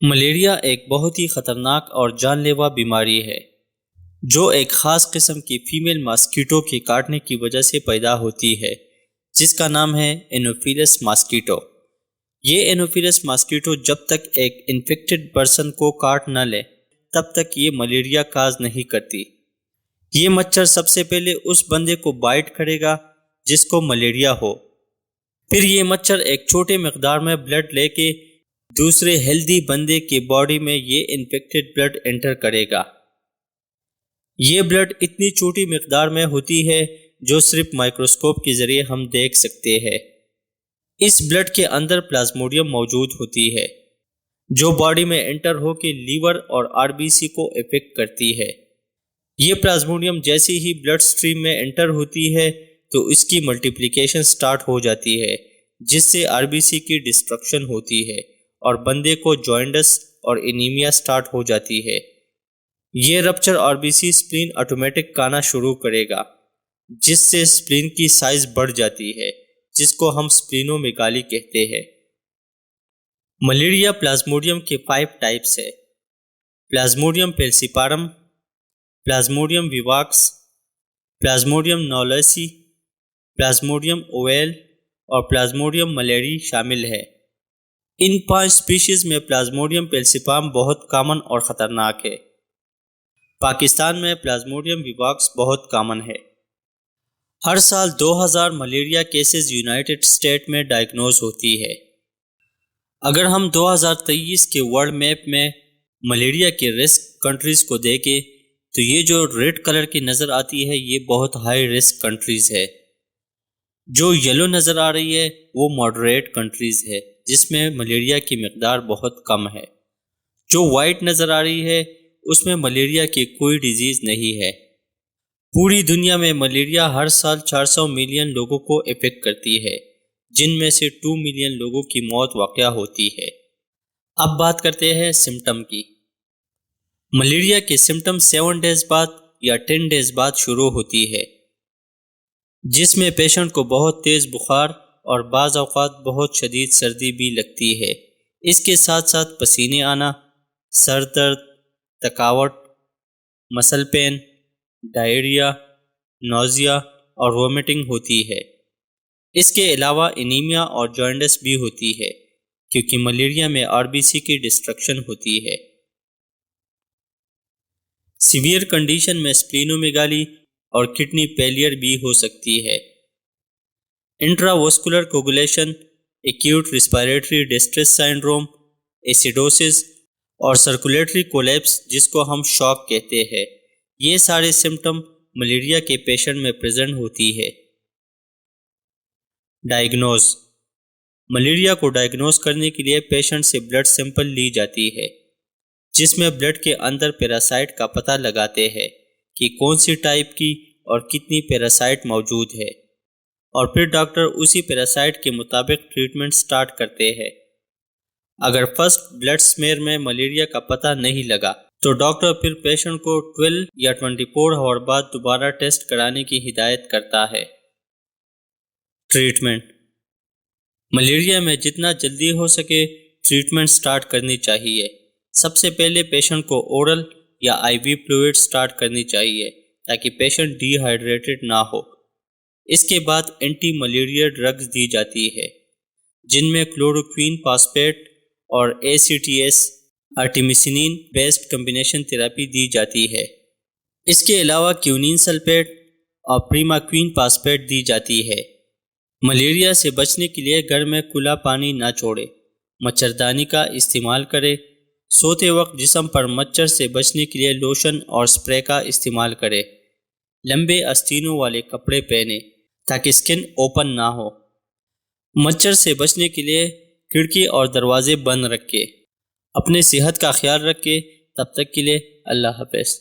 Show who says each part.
Speaker 1: Malaria ایک بہت ہی خطرناک اور جان لیوا بیماری ہے جو ایک خاص قسم کی فیمیل ماسکیٹو کے کاٹنے کی وجہ سے پیدا ہوتی ہے، جس کا نام ہے اینوفیلس ماسکیٹو۔ یہ اینوفیلس ماسکیٹو جب تک ایک انفیکٹڈ پرسن کو کاٹ نہ لے تب تک یہ ملیریا کاز نہیں کرتی۔ یہ مچھر سب سے پہلے اس بندے کو بائٹ کرے گا جس کو ملیریا ہو، پھر یہ مچھر ایک چھوٹے مقدار میں بلڈ لے کے دوسرے ہیلدی بندے کے باڈی میں یہ انفیکٹڈ بلڈ انٹر کرے گا۔ یہ بلڈ اتنی چھوٹی مقدار میں ہوتی ہے جو صرف مائکروسکوپ کے ذریعے ہم دیکھ سکتے ہیں۔ اس بلڈ کے اندر پلازموڈیم موجود ہوتی ہے جو باڈی میں انٹر ہو کے لیور اور آر بی سی کو افیکٹ کرتی ہے۔ یہ پلازموڈیم جیسے ہی بلڈ سٹریم میں انٹر ہوتی ہے تو اس کی ملٹیپلیکیشن سٹارٹ ہو جاتی ہے، جس سے آر بی سی کی ڈسٹرکشن ہوتی ہے اور بندے کو جوائنٹس اور انیمیا سٹارٹ ہو جاتی ہے۔ یہ rupture R B C spleen automatic کانا شروع کرے گا، جس سے سپلین کی سائز بڑھ جاتی ہے، جس کو ہم سپلینومیگالی کہتے ہیں۔ ملیریا پلازموڈیم کے 5 ٹائپس ہے: plasmodium falciparum, plasmodium vivax, plasmodium knowlesi, plasmodium ovale اور پلازموڈیم ملیری شامل ہے۔ ان 5 سپیشیز میں پلازموڈیم پیلسیپارم بہت کامن اور خطرناک ہے۔ پاکستان میں پلازموڈیم ویواکس بہت کامن ہے۔ ہر سال 2000 ملیریا کیسز یونائٹڈ اسٹیٹ میں ڈائگنوز ہوتی ہے۔ اگر ہم 2023 کے ورلڈ میپ میں ملیریا کے رسک کنٹریز کو دیکھیں تو یہ جو ریڈ کلر کی نظر آتی ہے یہ بہت ہائی رسک کنٹریز ہے۔ جو یلو نظر آ رہی ہے وہ ماڈریٹ کنٹریز ہے جس میں ملیریا کی مقدار بہت کم ہے۔ جو وائٹ نظر آ رہی ہے اس میں ملیریا کی کوئی ڈیزیز نہیں ہے۔ پوری دنیا میں ملیریا ہر سال 400 ملین لوگوں کو افیکٹ کرتی ہے، جن میں سے 2 ملین لوگوں کی موت واقع ہوتی ہے۔ اب بات کرتے ہیں سمٹم کی۔ ملیریا کے سمٹم 7 ڈیز بعد یا 10 ڈیز بعد شروع ہوتی ہے، جس میں پیشنٹ کو بہت تیز بخار اور بعض اوقات بہت شدید سردی بھی لگتی ہے۔ اس کے ساتھ ساتھ پسینے آنا، سر درد، تھکاوٹ، مسل پین، ڈائریا، نوزیا اور وومٹنگ ہوتی ہے۔ اس کے علاوہ انیمیا اور جوائنٹس بھی ہوتی ہے کیونکہ ملیریا میں آر بی سی کی ڈسٹرکشن ہوتی ہے۔ سیویئر کنڈیشن میں سپلینومیگالی اور کڈنی فیلئر بھی ہو سکتی ہے۔ انٹراواسکولر کوگولیشن، ایکیوٹ ریسپیریٹری ڈسٹریس سنڈروم، ایسیڈوسس اور سرکولیٹری کولیپس جس کو ہم شاک کہتے ہیں، یہ سارے سمٹم ملیریا کے پیشنٹ میں پریزنٹ ہوتی ہے۔ ڈائگنوز: ملیریا کو ڈائگنوز کرنے کے لیے پیشنٹ سے بلڈ سیمپل لی جاتی ہے، جس میں بلڈ کے اندر پیراسائٹ کا پتہ لگاتے ہیں کہ کون سی ٹائپ کی اور کتنی پیراسائٹ موجود ہے، اور پھر ڈاکٹر اسی پیراسائٹ کے مطابق ٹریٹمنٹ سٹارٹ کرتے ہیں۔ اگر فرسٹ بلڈ سمیئر میں ملیریا کا پتہ نہیں لگا تو ڈاکٹر پھر پیشنٹ کو 12 یا 24 آور بعد دوبارہ ٹیسٹ کرانے کی ہدایت کرتا ہے۔ ٹریٹمنٹ: ملیریا میں جتنا جلدی ہو سکے ٹریٹمنٹ سٹارٹ کرنی چاہیے۔ سب سے پہلے پیشنٹ کو اورل یا آئی وی فلوئڈ سٹارٹ کرنی چاہیے تاکہ پیشنٹ ڈی ہائیڈریٹڈ نہ ہو۔ اس کے بعد اینٹی ملیریا ڈرگز دی جاتی ہے، جن میں کلوروکوین فاسفیٹ اور A C T S artemisinin based combination therapy دی جاتی ہے۔ اس کے علاوہ کیونین سلفیٹ اور پریماکوین فاسفیٹ دی جاتی ہے۔ ملیریا سے بچنے کے لیے گھر میں کھلا پانی نہ چھوڑے، مچھردانی کا استعمال کرے، سوتے وقت جسم پر مچھر سے بچنے کے لیے لوشن اور سپرے کا استعمال کرے، لمبے آستینوں والے کپڑے پہنے تاکہ سکن اوپن نہ ہو، مچھر سے بچنے کے لیے کھڑکی اور دروازے بند رکھے، اپنے صحت کا خیال رکھے۔ تب تک کے لیے اللہ حافظ۔